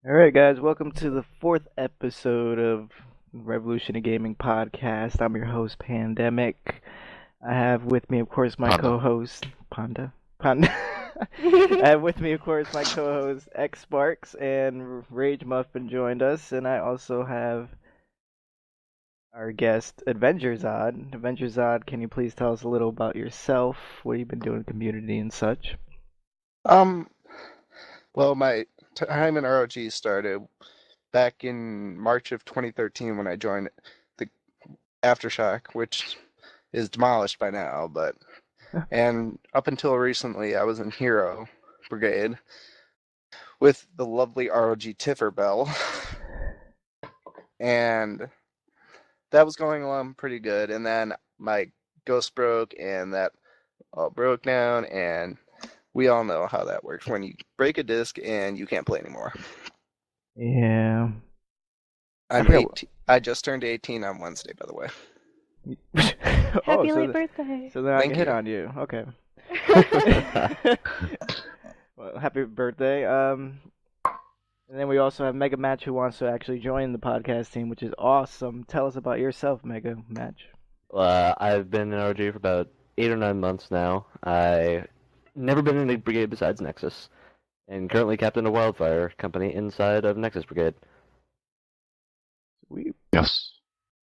All right, guys, welcome to the fourth episode of Revolution of Gaming podcast. I'm your host, Pandemic. I have with me, of course, my Panda. co-host, Panda. I have with me, of course, my co-host, X Sparks, and Rage Muffin joined us, and I also have our guest, Adventurerzod. Adventurerzod, can you please tell us a little about yourself, what you've been doing in the community and such? Um, well, my time in ROG started back in March of 2013 when I joined the Aftershock, which is demolished by now, and up until recently I was in Hero Brigade with the lovely ROG Tiffer Bell, and that was going along pretty good, and then my ghost broke, and that all broke down, and we all know how that works when you break a disc and you can't play anymore. Yeah. I'm 18. I just turned 18 on Wednesday, by the way. Happy late birthday. So then I Thank can hit you. on you. Okay. Well, happy birthday. And then we also have Mega Match who wants to actually join the podcast team, which is awesome. Tell us about yourself, Mega Match. I've been in RG for about 8 or 9 months now. I never been in a brigade besides Nexus, and currently captain of Wildfire Company inside of Nexus Brigade. We Yes.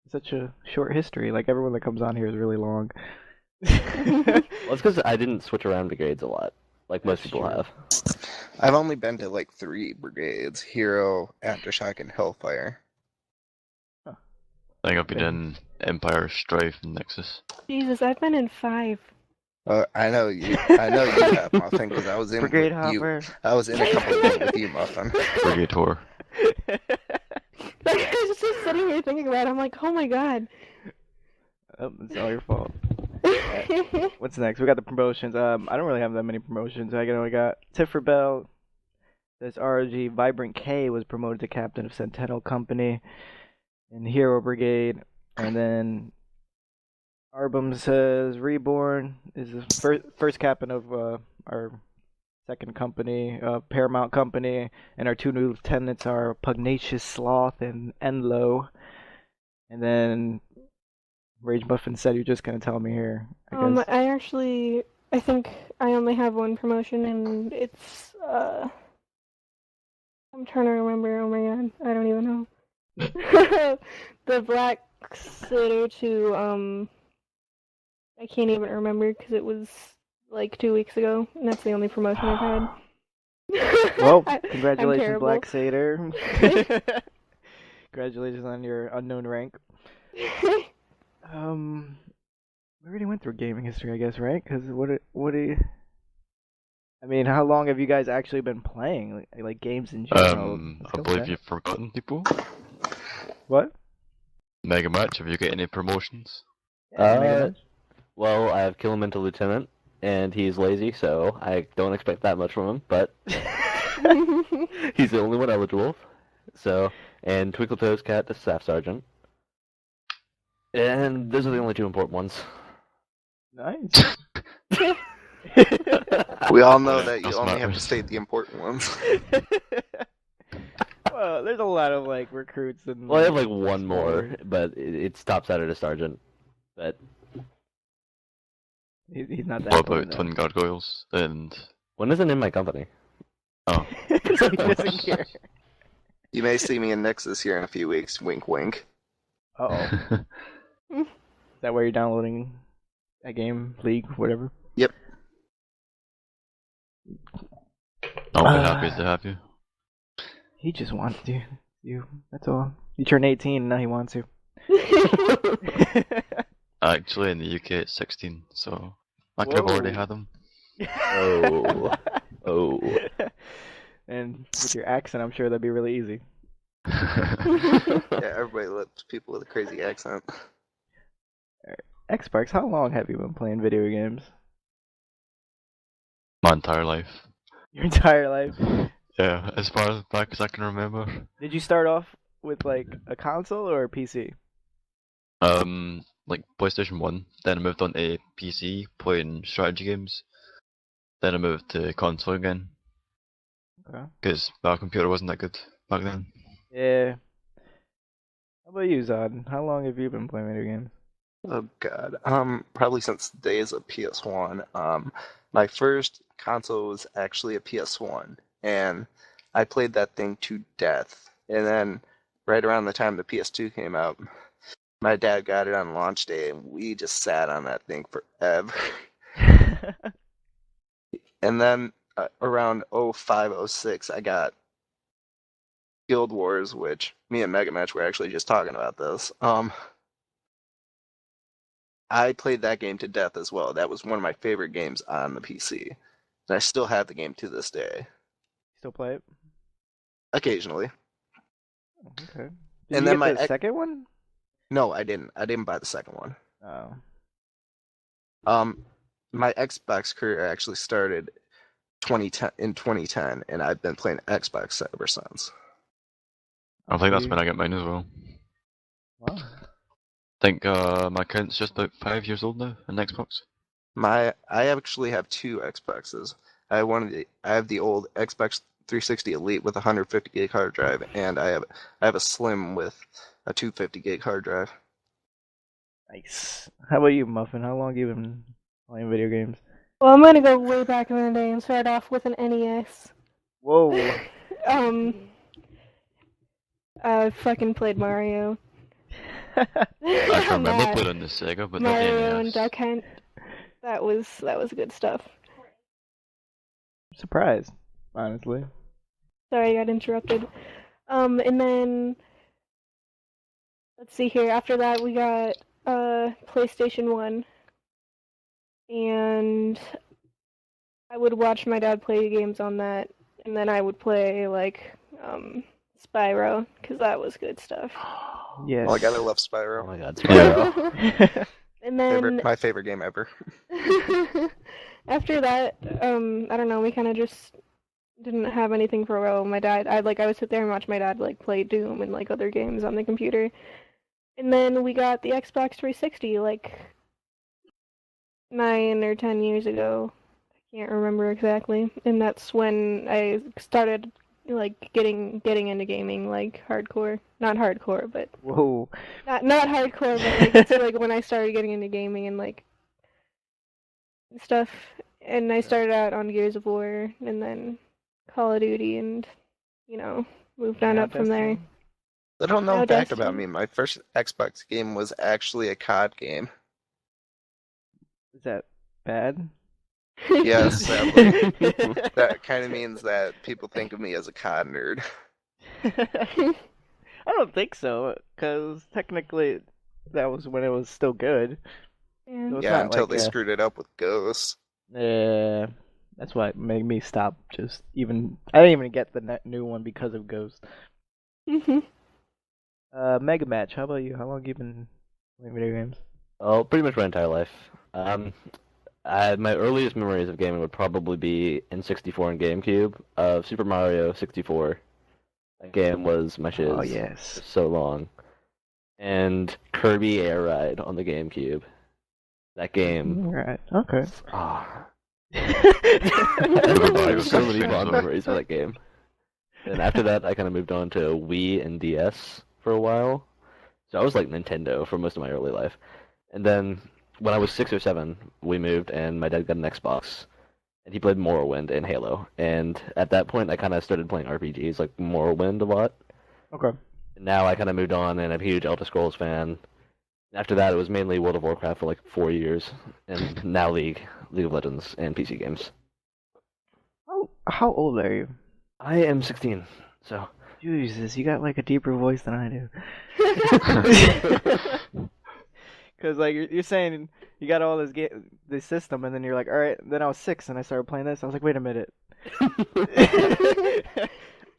such a short history. Like everyone that comes on here is really long. Well, it's because I didn't switch around brigades a lot, like most That's people true. have. I've only been to like 3 brigades: Hero, Aftershock, and Hellfire. I think I've been in Empire, Strife, and Nexus. Jesus, I've been in 5. I know you have, Muffin, because I was in Brigade with you. Hopper. I was in a couple of them with you, Muffin. Brigade Tour. Like, I was just sitting here thinking about it. I'm like, oh my god. Oh, it's all your fault. What's next? We got the promotions. I don't really have that many promotions. I got Tiffer Bell. This ROG Vibrant K was promoted to captain of Sentinel Company and Hero Brigade, and then Arbum says Reborn is the first captain of our second company, Paramount Company, and our two new lieutenants are Pugnacious Sloth and Enlo. And then Rage Muffin said you're just gonna tell me here. I guess. I think I only have one promotion, and it's, I'm trying to remember, oh my god, I don't even know. The Black Sitter to, I can't even remember, because it was, like, 2 weeks ago, and that's the only promotion I've had. Well, I'm congratulations, terrible. Black Satyr. Congratulations on your unknown rank. We already went through gaming history, I guess, right? Because what do you? I mean, how long have you guys actually been playing, like games in general? Let's I go believe with you've forgotten people. that. What? Mega Match, have you got any promotions? Yeah, Mega Match. Well, I have Killimental Lieutenant, and he's lazy, so I don't expect that much from him, but he's the only one eligible. So, and Twinkletoes Cat, the Staff Sergeant. And those are the only two important ones. Nice. We all know Whatever, that you doesn't only have matter. to state the important ones. Well, there's a lot of like recruits and. Well, I have like one more, but it stops out at a sergeant. But He's not that. What cool about Twin Gargoyles? And one isn't in my company. oh, So he doesn't care. You may see me in Nexus here in a few weeks. Wink, wink. Uh oh. Is that where you're downloading that game, League, whatever? Yep. I'll be happy to have you. He just wants you. That's all. You turn 18 and now he wants you. Actually, in the UK it's 16, so I could have already Whoa. had them. Oh. Oh. And with your accent, I'm sure that'd be really easy. Yeah, everybody loves people with a crazy accent. Xbox, how long have you been playing video games? My entire life. Your entire life? Yeah, as far back as I can remember. Did you start off with like a console or a PC? Like PlayStation 1, then I moved on to PC, playing strategy games. Then I moved to console again. Okay. Because my computer wasn't that good. back then. Yeah. How about you, Zod? How long have you been playing video games? Oh God. Probably since the days of PS1. My first console was actually a PS1, and I played that thing to death. And then, right around the time the PS2 came out, my dad got it on launch day, and we just sat on that thing forever. And then around 05, 06, I got Guild Wars, which me and Mega Match were actually just talking about this. I played that game to death as well. That was one of my favorite games on the PC. And I still have the game to this day, Still play it? occasionally. Oh, okay. Did And you then get the second one? no, I didn't. I didn't buy the second one. Oh. My Xbox career actually started 2010, and I've been playing Xbox ever since. I think that's You- when I get mine as well. Wow. I think my account's just about 5 years old now on Xbox. I actually have two Xboxes. I have the old Xbox 360 Elite with a 150 gig hard drive, and I have a Slim with a 250 gig hard drive. Nice. How about you, Muffin? How long have you been playing video games? Well, I'm gonna go way back in the day and start off with an NES. Whoa. I fucking played Mario. I can remember Matt, playing on the Sega, but not Mario and NES. Duck Hunt. That was good stuff. Surprised, honestly. Sorry, I got interrupted. And then let's see here. After that, we got PlayStation 1, and I would watch my dad play games on that, and then I would play like Spyro, because that was good stuff. Yes. Oh, I gotta love Oh Spyro. my god, Spyro. And then My favorite game ever. after that, I don't know, we kind of just didn't have anything for a while. My dad, I would sit there and watch my dad like play Doom and like other games on the computer. And then we got the Xbox 360 like 9 or 10 years ago. I can't remember exactly. And that's when I started like getting into gaming like hardcore. Not hardcore, but Whoa. not hardcore, but like it's like when I started getting into gaming and like stuff. And I started out on Gears of War and then Call of Duty and moved on Now up from there. Destiny? Little known Now fact about Destiny. me: my first Xbox game was actually a COD game. Is that bad? Yes, sadly. That kind of means that people think of me as a COD nerd. I don't think so, because technically that was when it was still good. Yeah. So it's Yeah, not until like they screwed it up with Ghosts. yeah, that's what made me stop. Just even I didn't even get the new one because of Ghost. Mega Match. How about you? How long have you been playing video games? Oh, pretty much my entire life. My earliest memories of gaming would probably be N64 and GameCube of Super Mario 64. That game was my shiz Oh for yes. so long. And Kirby Air Ride on the GameCube. That game. Right. Okay. Ah, Everybody I have was so such many fans fond of it. memories of that game. And after that, I kind of moved on to Wii and DS for a while. So I was like Nintendo for most of my early life. And then when I was 6 or 7, we moved, and my dad got an Xbox, and he played Morrowind and Halo. And at that point, I kind of started playing RPGs like Morrowind a lot. Okay. And now I kind of moved on, and I'm a huge Elder Scrolls fan. After that, it was mainly World of Warcraft for like 4 years, and now League of Legends, and PC games. How old are you? I am 16, so Jesus, you got like a deeper voice than I do. Cause like you're saying you got all this system, and then you're like, all right. Then I was 6 and I started playing this. I was like, wait a minute.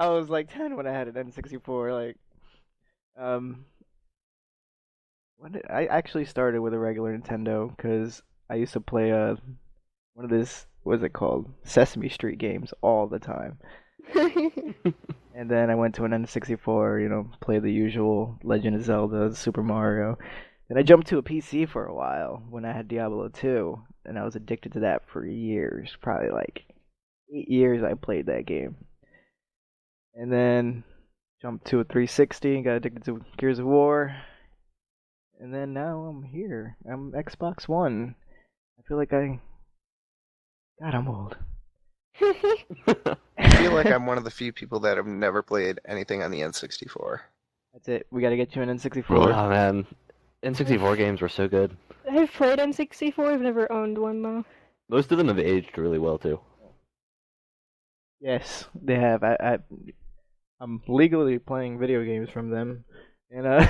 I was like 10 when I had an N64. Like, when did I actually started with a regular Nintendo? Cause I used to play one of this, what is it called, Sesame Street games all the time. And then I went to an N64, play the usual Legend of Zelda, Super Mario. Then I jumped to a PC for a while when I had Diablo 2, and I was addicted to that for years. Probably like 8 years I played that game. And then Jumped to a 360, got addicted to Gears of War, and then now I'm here. I'm Xbox One. I feel like God, I'm old. I feel like I'm one of the few people that have never played anything on the N64. That's it. We gotta get you an N64. Really? Oh man, N64 games were so good. I've played N64. I've never owned one though. Most of them have aged really well too. Yes, they have. I'm legally playing video games from them, and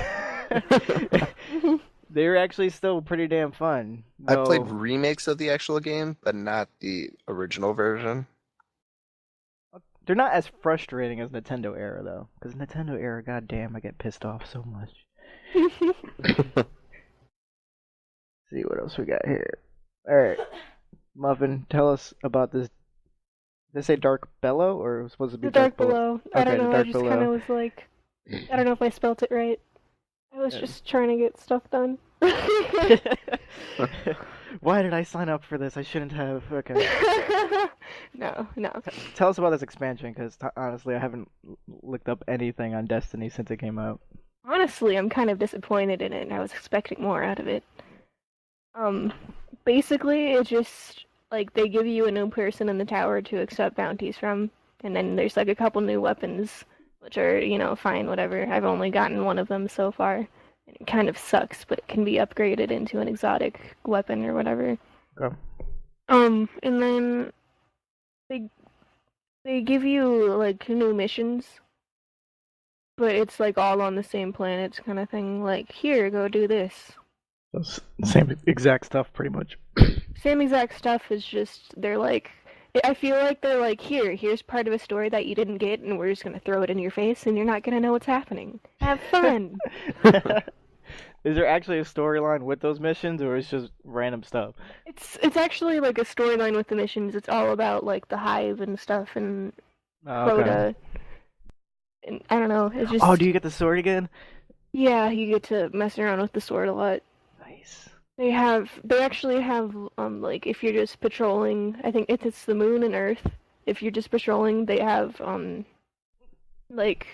they're actually still pretty damn fun. I played remakes of the actual game, but not the original version. They're not as frustrating as Nintendo era though, because Nintendo era, goddamn, I get pissed off so much. See what else we got here. All right, Muffin, tell us about this. Did they say Dark Bellow or was it supposed to be The Dark Below. I Okay, don't the know. I Dark just Below. kind of was like, I don't know if I spelt it right. I was Yeah. just trying to get stuff done. Why did I sign up for this? I shouldn't have. Okay. No. Tell us about this expansion, because honestly, I haven't looked up anything on Destiny since it came out. Honestly, I'm kind of disappointed in it, and I was expecting more out of it. Basically, it just, like, they give you a new person in the tower to accept bounties from, and then there's, like, a couple new weapons, which are, fine, whatever. I've only gotten one of them so far, and it kind of sucks, but it can be upgraded into an exotic weapon or whatever. Okay. And then they give you, like, new missions, but it's, like, all on the same planet kind of thing. Like, here, go do this. Same exact stuff, pretty much. Same exact stuff, is just, they're like, I feel like they're like, here's part of a story that you didn't get, and we're just gonna throw it in your face, and you're not gonna know what's happening. Have fun! Is there actually a storyline with those missions, or it's just random stuff? It's actually, like, a storyline with the missions. It's all about, like, the Hive and stuff, and Oh, okay. Crota. And I don't know, it's just... Oh, do you get the sword again? Yeah, you get to mess around with the sword a lot. Nice. They actually have, like, if you're just patrolling, I think it's the moon and Earth. If you're just patrolling, they have, like,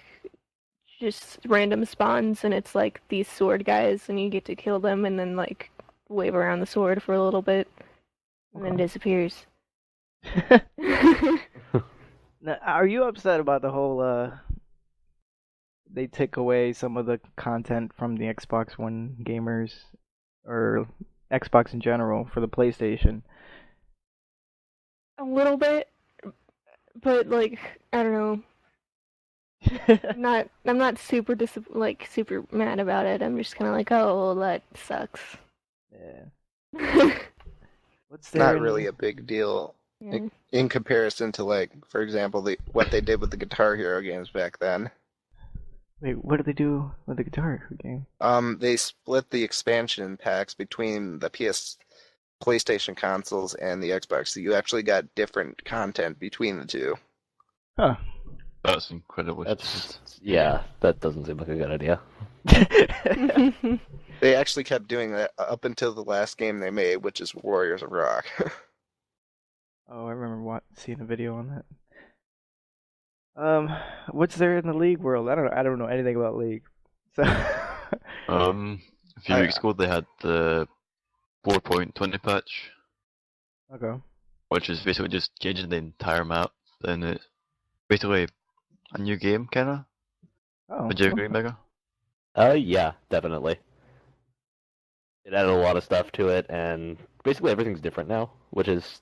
just random spawns, and it's, like, these sword guys, and you get to kill them, and then, like, wave around the sword for a little bit, and then Okay. disappears. Now, are you upset about the whole, they took away some of the content from the Xbox One gamers, or Xbox in general, for the PlayStation? A little bit, but, like, I don't know. I'm not super super mad about it. I'm just kind of like, oh, well, that sucks. Yeah. What's there Not in- really a big deal Yeah. in comparison to, like, for example, what they did with the Guitar Hero games back then. Wait, what did they do with the Guitar game? They split the expansion packs between the PlayStation consoles and the Xbox, so you actually got different content between the two. Huh. That's incredibly stupid. Yeah, that doesn't seem like a good idea. They actually kept doing that up until the last game they made, which is Warriors of Rock. Oh, I remember seeing a video on that. What's there in the League world? I don't know anything about League. So A few weeks ago they had the 4.20 patch, okay. which is basically just changing the entire map. Then it's basically a new game, kinda. Oh. Would you agree, Mega? Yeah, definitely. It added a lot of stuff to it, and basically everything's different now, which is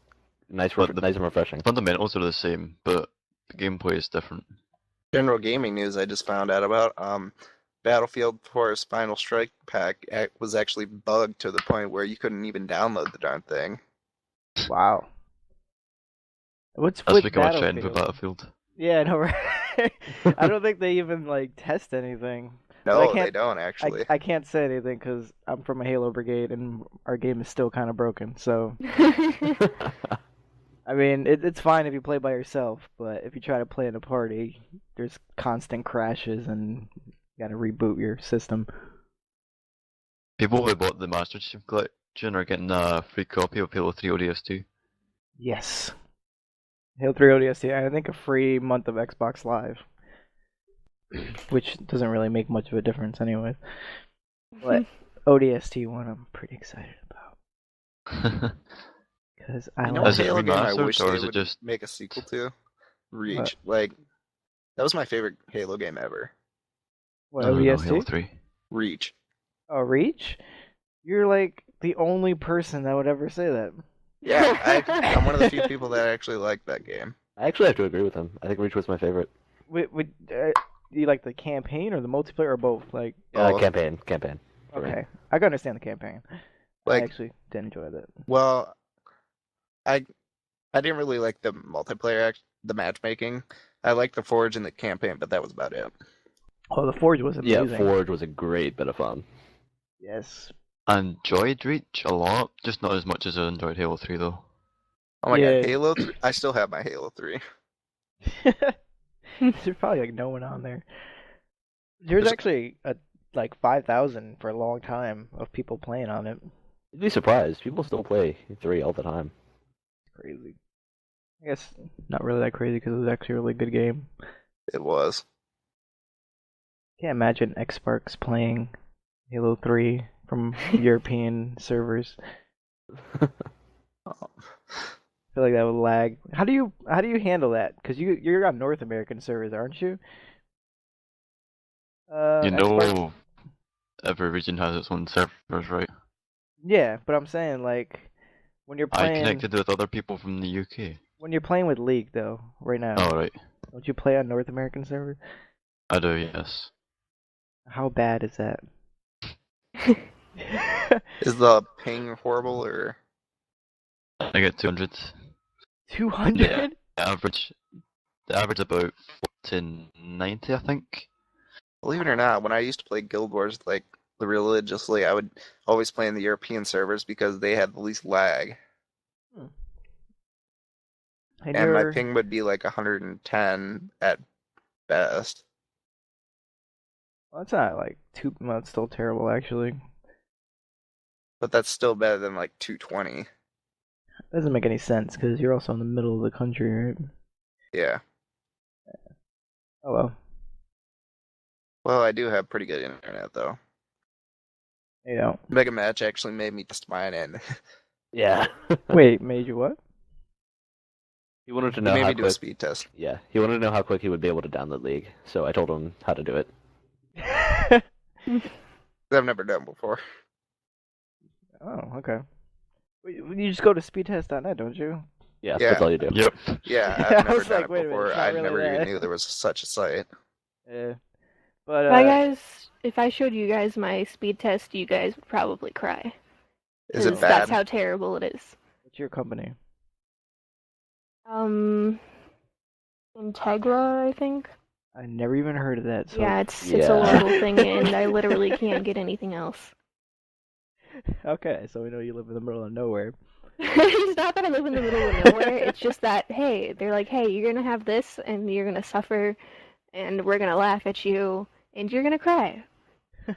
nice, But nice and refreshing. Fundamentals are the same, but the gameplay is different. General gaming news I just found out about. Battlefield 4's Final Strike pack was actually bugged to the point where you couldn't even download the darn thing. Wow. What's That's with become a trend for Battlefield? Battlefield. Yeah, I know, right? I don't think they even like test anything. But I No, can't- they don't actually. I can't say anything because I'm from a Halo Brigade and our game is still kind of broken. So I mean, it's fine if you play by yourself, but if you try to play in a party, there's constant crashes and you gotta reboot your system. People who bought the Master Chief Collection are getting a free copy of Halo 3 ODST. Yes. Halo 3 ODST, I think a free month of Xbox Live. which doesn't really make much of a difference anyway. But ODST one, I'm pretty excited about because I You know like. what Is it Halo game I remastered, wish or they is it would just- make a sequel to? What? Reach. Like, that was my favorite Halo game ever. What No, ODST? Halo 3. Reach. Oh, Reach? You're like the only person that would ever say that. Yeah, I'm one of the few people that actually like that game. I actually have to agree with him. I think Reach was my favorite. Do you like the campaign or the multiplayer or both? Like, Both. Campaign. okay, I can understand the campaign. Like- I actually did enjoy that. Well, I didn't really like the multiplayer, the matchmaking. I liked the Forge and the campaign, but that was about it. Oh, the Forge was amazing. Yeah, Forge was a great bit of fun. Yes. I enjoyed Reach a lot, just not as much as I enjoyed Halo 3 though. Oh my Yeah. god, Halo 3. I still have my Halo 3. There's probably like no one on there. There's There's- actually like 5,000 for a long time of people playing on it. You'd be surprised. People still play 3 all the time. Crazy. I guess not really that crazy because it was actually a really good game. It was. Can't imagine Xbox playing Halo 3 from European servers. Oh. I feel like that would lag. How do you handle that? Because you're on North American servers, aren't you? You Xbox- know, every region has its own servers, right? Yeah, but I'm saying like when you're I playing connected with other people from the UK. when you're playing with League though, right now. Oh, right. Don't you play on North American servers? I do, yes. How bad is that? Is the ping horrible or? I get 200. 200? The average about 1490, I think. Believe it or not, when I used to play Guild Wars like religiously, I would always play in the European servers because they had the least lag, And and my you're ping would be like 110 at best. well, that's not like too. Well, it's still terrible actually. But that's still better than like 220. Doesn't make any sense because you're also in the middle of the country, right? Yeah. Oh well. Well, I do have pretty good internet though. You don't. Mega Match actually made me test mine, and Yeah. Wait, made you what? He wanted to he know made how me do a quick. speed test. Yeah, he wanted to know how quick he would be able to download League. So I told him how to do it. I've never done before. Oh, okay. You just go to speedtest.net, don't you? Yeah, Yeah. that's all you do. Yep. Yeah, I I've never was done like, it wait a minute, before. it's not I really never that. even knew there was such a site. Yeah. But If I guys, if I showed you guys my speed test, you guys would probably cry. Is it 'Cause bad? That's how terrible it is. what's your company? Integra, I think. I never even heard of that. So Yeah, it's a Yeah. local thing, and I literally can't get anything else. Okay, so we know you live in the middle of nowhere. It's not that I live in the middle of nowhere. It's just that, hey, they're like, hey, you're gonna have this, and you're gonna suffer, and we're gonna laugh at you, and you're gonna cry.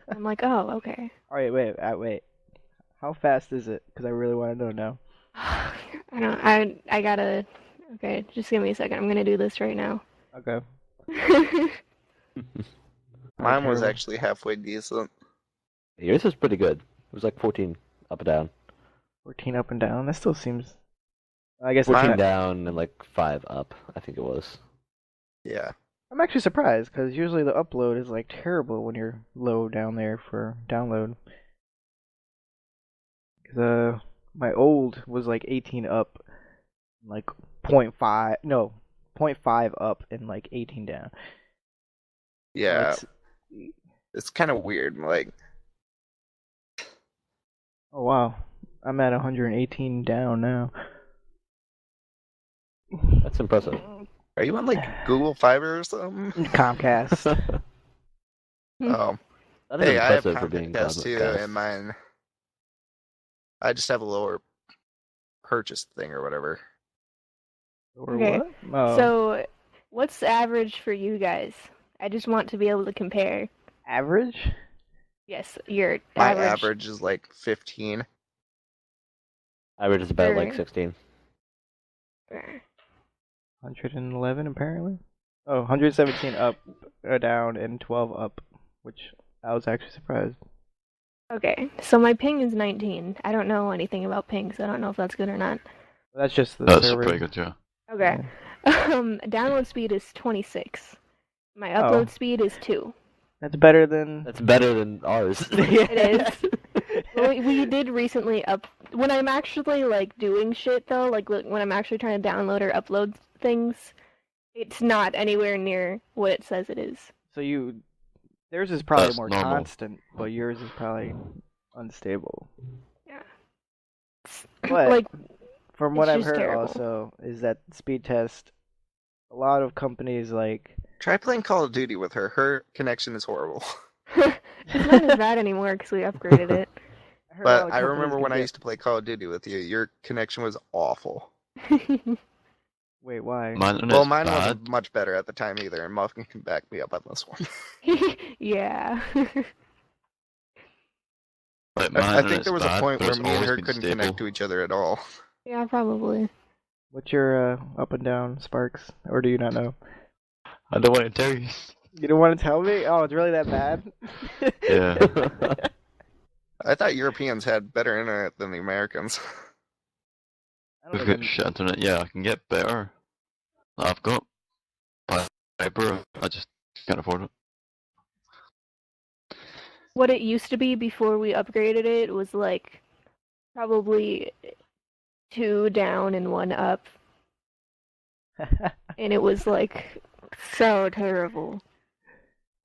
I'm like, oh, okay. All right, wait. How fast is it? Because I really want to know now. I don't. I gotta. Okay, just give me a second. I'm gonna do this right now. Okay. Mine was terrible. actually halfway decent. Yours is pretty good. It was like 14 up and down. 14 up and down. That still seems. I guess 14 it's down and like 5 up, I think it was. Yeah. I'm actually surprised because usually the upload is like terrible when you're low down there for download. Cause my old was like 18 up, like 0.5 no 0.5 up and like 18 down. So Yeah. it's- It's kind of weird. Like, oh wow, I'm at 118 down now. That's impressive. are you on like Google Fiber or something? Comcast. Oh. That is Hey, I have impressive for being Comcast too, Comcast. and mine. I just have a lower purchase thing or whatever. Or Okay, what? Oh, So, what's the average for you guys? I just want to be able to compare. average? Yes, your My average. average is like 15. Average is about like Sure. 16. 111 apparently. Oh, 117 up, down, and 12 up, which I was actually surprised. Okay, so my ping is 19. I don't know anything about ping, so I don't know if that's good or not. That's just the That's server. pretty good, yeah. Okay. Download speed is 26. My Oh. upload speed is 2. That's better than. That's better than ours. It is. Well, we did recently when I'm actually like doing shit though, like when I'm actually trying to download or upload things, it's not anywhere near what it says it is. So theirs is probably That's more normal. constant, but yours is probably unstable. Yeah. But Like, from what it's I've just heard terrible. also is that speed test, a lot of companies like. Try playing Call of Duty with her. Her connection is horrible. It's not as bad anymore because we upgraded it. I heard a lot But of I companies remember could when I get- used to play Call of Duty with you, your connection was awful. Wait, why? My internet's Well, mine bad. wasn't much better at the time either, and Muffin can back me up on this one. Yeah. Like, my I think internet's there was bad, a point but where it's me and always her been couldn't stable. connect to each other at all. Yeah, probably. What's your up and down, Sparks? Or do you not know? I don't want to tell you. You don't want to tell me? Oh, it's really that bad? Yeah. I thought Europeans had better internet than the Americans. I don't We've got even. shit internet. Yeah, I can get better. I've got fiber. I just can't afford it. What it used to be before we upgraded it was like probably 2 down and 1 up, and it was like so terrible.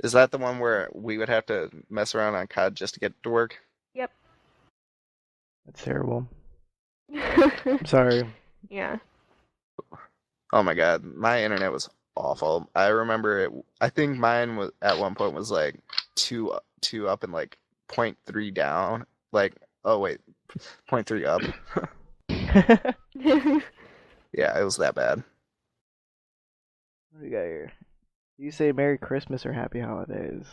Is that the one where we would have to mess around on COD just to get it to work? Yep. That's terrible. I'm sorry. Yeah. Oh my god, my internet was awful. I remember it. I think mine was at one point was like two up and like 0.3 down. Like, oh wait, 0.3 up. Yeah, it was that bad. What do we got here? Do you say Merry Christmas or Happy Holidays?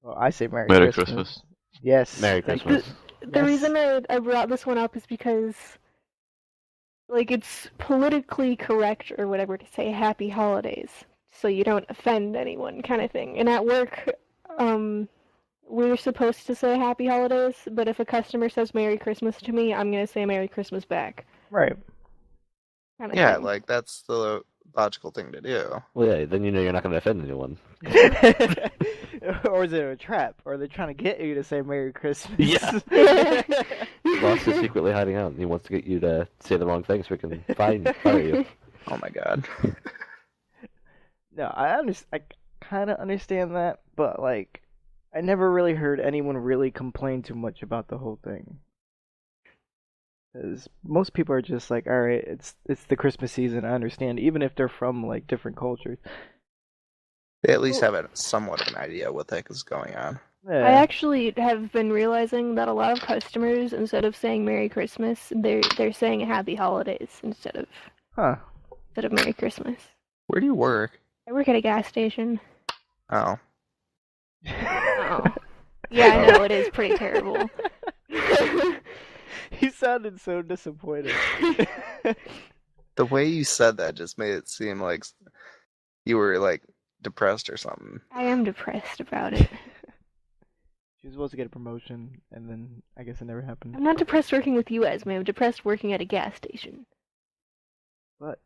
Well, I say Merry Merry Christmas. Christmas. Yes. Merry thank Christmas. The Yes. reason I brought this one up is because, like, it's politically correct or whatever to say Happy Holidays, so you don't offend anyone, kind of thing. And at work, we're supposed to say Happy Holidays, but if a customer says Merry Christmas to me, I'm gonna say Merry Christmas back. Right. Kind of Yeah, thing. like that's the logical thing to do. Well, yeah, then you know you're not going to offend anyone. Or is it a trap? Or are they trying to get you to say Merry Christmas? Yeah. Ross is secretly hiding out, and he wants to get you to say the wrong thing so we can fire you. Oh my god. No, I kind of understand that, but like, I never really heard anyone really complain too much about the whole thing. Because most people are just like, all right, it's the Christmas season. I understand, even if they're from like different cultures. They at least have a somewhat of an idea what the heck is going on. Yeah. I actually have been realizing that a lot of customers, instead of saying Merry Christmas, they're saying Happy Holidays instead Huh. of Merry Christmas. Where do you work? I work at a gas station. Oh. Oh. Yeah, I know, it is pretty terrible. He sounded so disappointed. The way you said that just made it seem like you were like depressed or something. I am depressed about it. She was supposed to get a promotion, and then I guess it never happened. I'm not depressed working with you, Esme. I'm depressed working at a gas station. But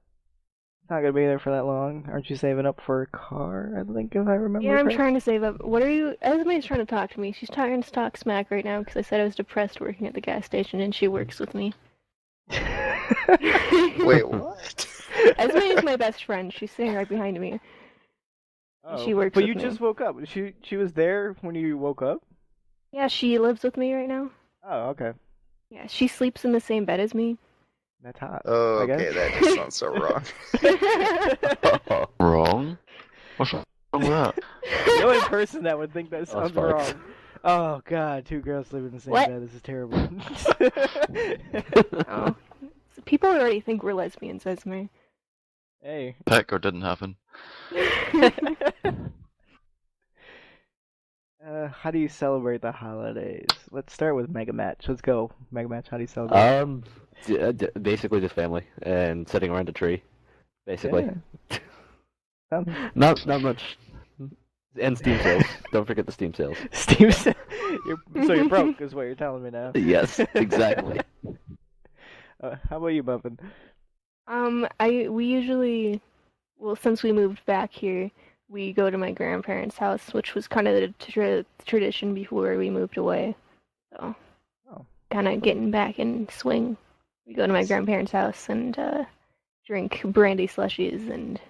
it's not gonna be there for that long. Aren't you saving up for a car? I think, if I remember. Yeah, I'm correct? trying to save up. What are you? Esme's trying to talk to me. She's trying to talk smack right now because I said I was depressed working at the gas station, and she works with me. Wait, what? Esme is my best friend. She's sitting right behind me. Oh, She works but with you me. just woke up. She was there when you woke up. Yeah, she lives with me right now. Oh, okay. Yeah, she sleeps in the same bed as me. That's hot. Oh, I guess. okay, that just sounds so wrong. Wrong? What's wrong with that? The only person that would think that sounds Sparks. wrong. Oh God, two girls live in the same What? bed. This is terrible. Oh, people already think we're lesbians, Esme. Hey. Peck or didn't happen. How do you celebrate the holidays? Let's start with Mega Match. Let's go, Mega Match. How do you celebrate? Basically just family and sitting around a tree, basically. Yeah. Not much. And Steam sales. Don't forget the Steam sales. Steve, so you're broke, is what you're telling me now. Yes, exactly. How about you, Muffin? We usually, well, since we moved back here, we go to my grandparents' house, which was kind of the tradition before we moved away. So, Oh. kind of getting back in swing. We go to my grandparents' house and drink brandy slushies, and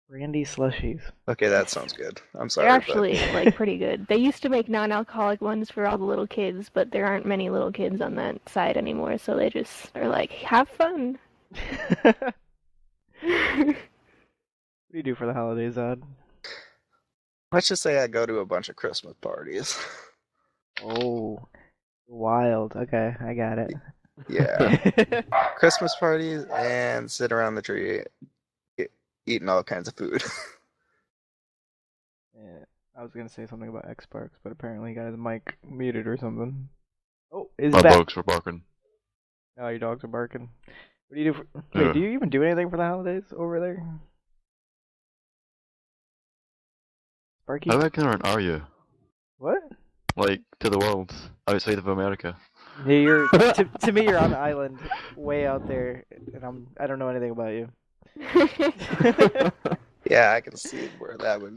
Brandy slushies. Okay, that sounds good. I'm sorry. they're but- actually like pretty good. They used to make non-alcoholic ones for all the little kids, but there aren't many little kids on that side anymore, so they just are like, have fun. What do you do for the holidays, Odd? Let's just say I go to a bunch of Christmas parties. Oh, wild. Okay, I got it. Yeah. Christmas parties and sit around the tree eating all kinds of food. Yeah, I was gonna say something about X-Parks, but apparently he got his mic muted or something. Oh, is My back. dogs were barking. Oh, your dogs are barking. What do you do for... Wait, Yeah. do you even do anything for the holidays over there? Sparky? How ignorant are you? What? Like, to the world outside of America. Yeah, you're to me you're on an island way out there, and I don't know anything about you. Yeah, I can see where that would.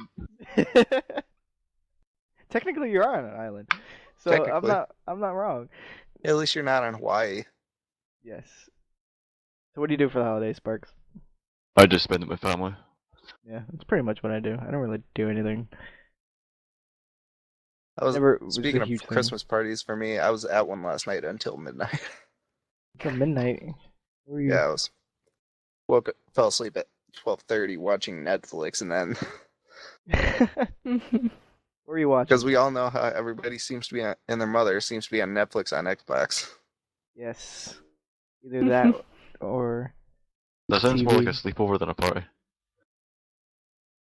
Technically, you are on an island, so Technically. I'm not wrong. At least you're not in Hawaii. Yes. So what do you do for the holidays, Sparks? I just spend it with family. Yeah, that's pretty much what I do. I don't really do anything. I was Never was speaking a of huge thing. Christmas parties for me. I was at one last night until midnight. Till midnight. Where were you? Yeah, I was fell asleep at 12:30 watching Netflix, and then What were you watching? because we all know how everybody seems to be on, and their mother seems to be on Netflix on Xbox. Yes. Either that or That sounds more like a TV. sleepover than a party.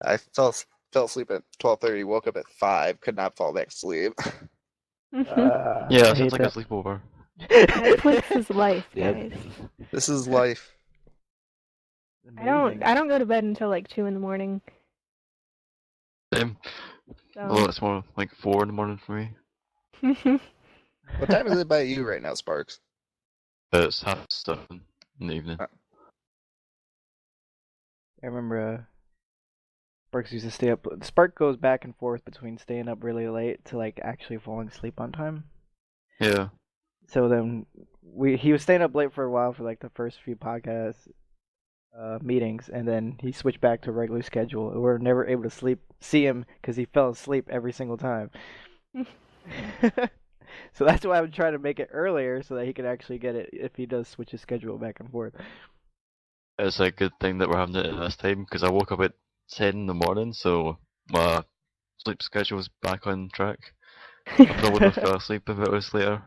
I fell asleep at 12:30, woke up at 5, could not fall back to sleep. Yeah, I that hate sounds like a that. sleepover. Netflix is life, Yeah. guys. This is life. I don't Amazing. go to bed until like 2 in the morning. Same. So Well, it's more like 4 in the morning for me. What time is it by you right now, Sparks? It's 7:30 in the evening. I remember Sparks used to stay up. Spark goes back and forth between staying up really late to like actually falling asleep on time. Yeah. So then he was staying up late for a while for like the first few podcast meetings, and then he switched back to a regular schedule. We were never able to see him because he fell asleep every single time. So that's why I'm trying to make it earlier so that he can actually get it if he does switch his schedule back and forth. It's a good thing that we're having it at this time because I woke up at 10 in the morning, so my sleep schedule's back on track. I probably would have fell asleep if it was later.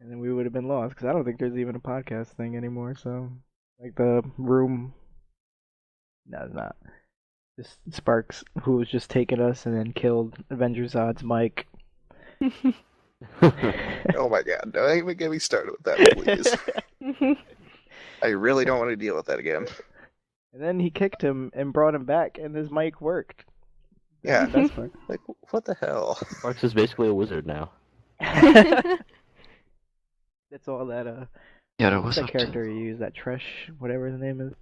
And then we would have been lost because I don't think there's even a podcast thing anymore. So, like the room, no, it's not. Just Sparks, who was just taking us and then killed Avengers Odds Mike. Oh my god, don't even get me started with that, please. I really don't want to deal with that again. And then he kicked him and brought him back, and his mic worked. Yeah. That's the best part. Like, what the hell? Marks is basically a wizard now. That's all that Yeah, there what's was that character you use? That Tresh, whatever the name is.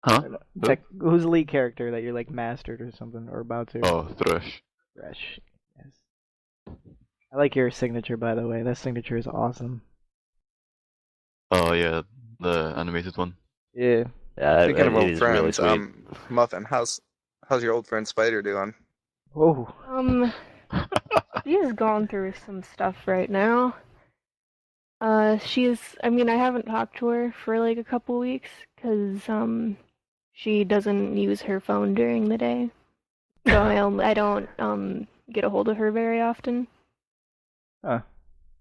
Huh? That, who's the lead character that you're like mastered or something or about to? Oh, Thrush. Fresh. Yes. I like your signature, by the way. That signature is awesome. Oh yeah, the animated one. Yeah. Yeah, Speaking of it old is really friends, sweet. Muffin, how's your old friend Spider doing? Whoa. She's gone through some stuff right now. I haven't talked to her for like a couple weeks because she doesn't use her phone during the day. So I don't get a hold of her very often Huh.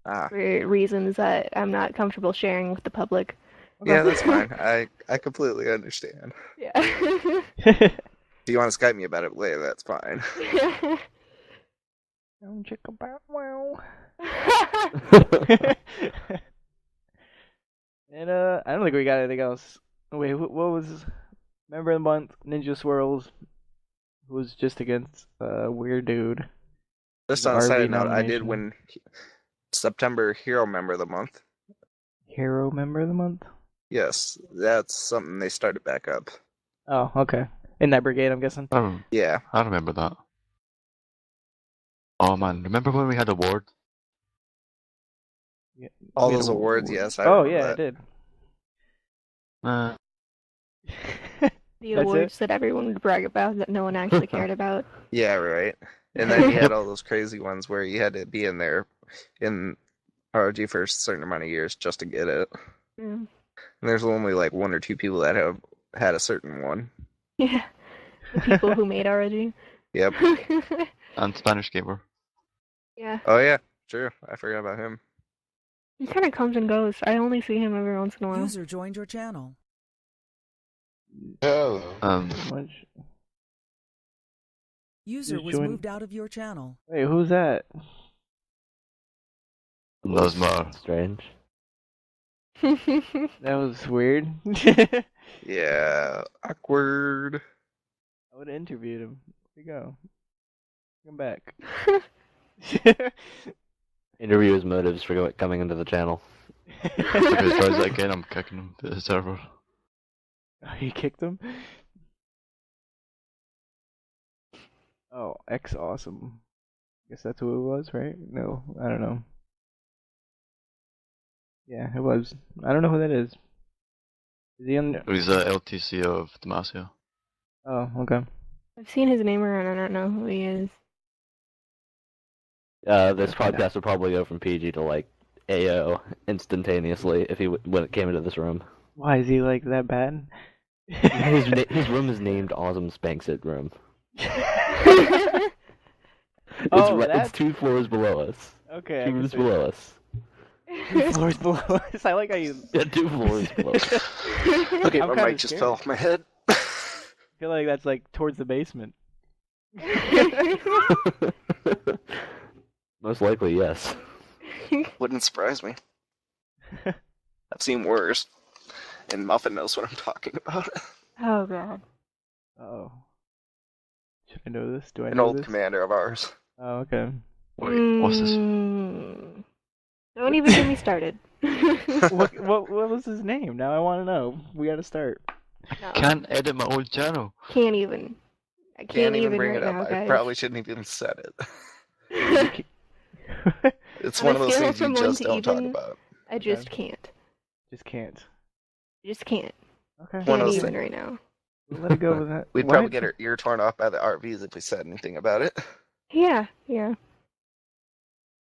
Ah, for reasons that I'm not comfortable sharing with the public. yeah, that's fine. I completely understand. Yeah. If you want to Skype me about it later, that's fine. Don't check about wow. And I don't think we got anything else. Wait, what was Member of the month, Ninja Swirls, who was just against Weird Dude. Just The on a side RV note, I did nomination. win September Hero Member of the Month. Hero Member of the month? Yes, that's something they started back up. Oh, okay. In that brigade, I'm guessing. Oh, Yeah. I remember that. Oh man, remember when we had award? Yeah, All we had those a awards, award. yes, I Oh, remember yeah, I that. did. The That's awards it? that everyone would brag about that no one actually cared about. Yeah, right. And then you had all those crazy ones where you had to be in there in ROG for a certain amount of years just to get it. Yeah. And there's only like one or two people that have had a certain one. Yeah. The people who made ROG. Yep. And Spanish Gamer. Yeah. Oh yeah, true. I forgot about him. He kind of comes and goes. I only see him every once in a while. User joined your channel. Oh. Pretty much. User Who's was joined? moved out of your channel. Wait, who's that? That was my. Strange. That was weird. Yeah. Awkward. I would have interviewed him. Here you go. Come back. Interview his motives for coming into the channel. If he tries that again, I'm kicking him to the server. Oh, you kicked him? Oh, X Awesome. Guess that's who it was, right? No, I don't know. Yeah, it was. I don't know who that is. Is he on? He's a LTC of Demacia. Oh, okay. I've seen his name around. I don't know who he is. This Okay, podcast would probably go from PG to like AO instantaneously if when it came into this room. Why is he like that bad? His room is named Awesome Spanks It Room. Oh, It's that's 2 floors below us. okay. I 2 can rooms see below that. us. 2 floors below us. I like how you. Yeah, 2 floors below us. Okay, I'm my kinda mic just scared. fell off my head. I feel like that's like towards the basement. Most likely, yes. Wouldn't surprise me. I've seen worse. And Muffin knows what I'm talking about. Oh god. Oh. Should I know this? Do I An know old this? commander of ours. Oh, okay. Wait, what's this? Don't even get me started. what was his name? Now I want to know. We got to start. No, Can't edit my old channel. can't even. I Can't even bring right it up. now, I guys. probably shouldn't even said it. It's On one a of those scale things you from 1 just to don't talk even, about. I just can't. Just can't. Just can't. Okay. One of Can't those even things. right now. We'll let it go with that. We'd What? probably get our ear torn off by the RVs if we said anything about it. Yeah, yeah.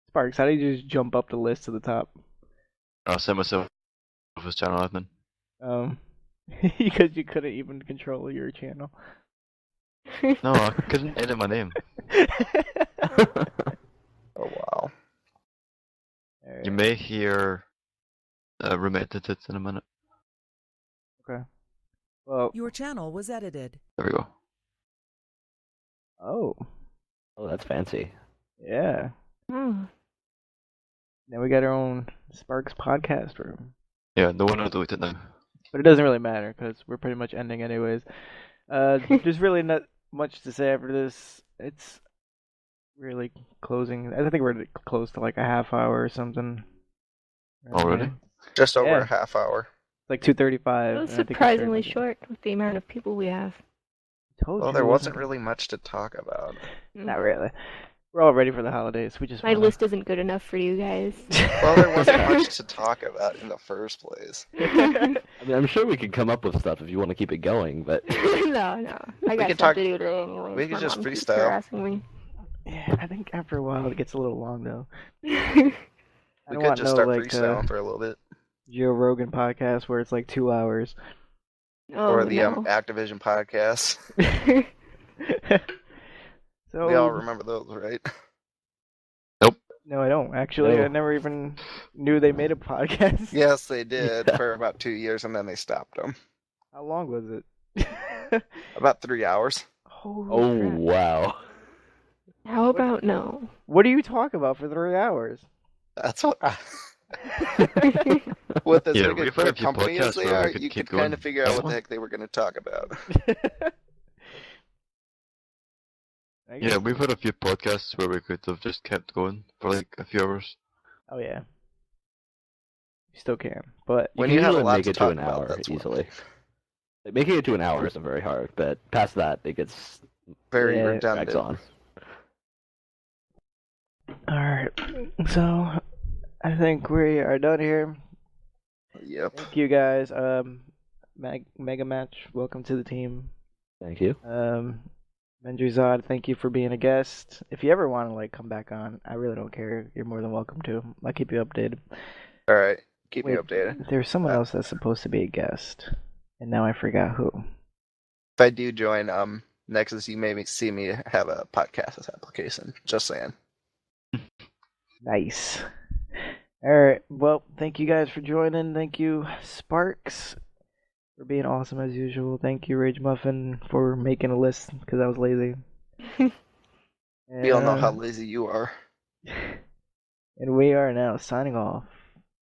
Sparks, how do you just jump up the list to the top? I sent myself his channel admin. Because you couldn't even control your channel. No, I couldn't edit my name. Oh wow. Alright. You may hear room edited in a minute. Okay. Well, Your channel was edited. There we go. oh, Oh, that's fancy. yeah. Oh. Now we got our own Sparks podcast room. Yeah, no one will delete it now. But it doesn't really matter because we're pretty much ending anyways. There's really not much to say after this. It's really closing. I think we're close to like a half hour or something. Already? Right? Just over Yeah. a half hour. Like 2:35. It was and I think we're surprisingly starting short with the amount of people we have. Told Well, you there it wasn't really much to talk about. Not really. We're all ready for the holidays. We just My list isn't good enough for you guys. Well, there wasn't much to talk about in the first place. I mean, I'm sure we could come up with stuff if you want to keep it going, but No. I got could stuff talk- to do today anyway. we could My just mom keeps freestyle. harassing me. Yeah, I think after a while it gets a little long though. I We don't could want just no start like freestyling for a little bit. Joe Rogan podcast where it's like 2 hours. Oh, Or the no. Activision podcast. So We all remember those, right? no, I don't actually. No. I never even knew they made a podcast. Yes, they did Yeah. for about 2 years, and then they stopped them. How long was it? About 3 hours. Holy oh crap. wow. How about no? What do you talk about for 3 hours? That's what. With as Yeah, big we've a had a few company as podcasts they where we are, could you keep could kind going. of figure out what the Uh-huh. heck they were going to talk about. I Yeah, guess. we've had a few podcasts where we could have just kept going for like a few hours. Oh yeah. You still can, but When can you have a usually lot make to it to talk an about, hour that's when easily. Making it to an hour isn't very hard, but past that, it gets very Yeah, drags redundant. on. all right. So I think we are done here. Yep. Thank you guys. Mega Match, welcome to the team. Thank you. Mendrizad, thank you for being a guest. If you ever want to like come back on, I really don't care. You're more than welcome to. I'll keep you updated. All right. Keep me Wait, updated. there's someone Uh, else that's supposed to be a guest, and now I forgot who. If I do join, Nexus, you may see me have a podcast application. Just saying. Nice. All right. Well, thank you guys for joining. Thank you, Sparks, for being awesome as usual. Thank you, Rage Muffin, for making a list because I was lazy. We all know how And, lazy you are. and we are now signing off.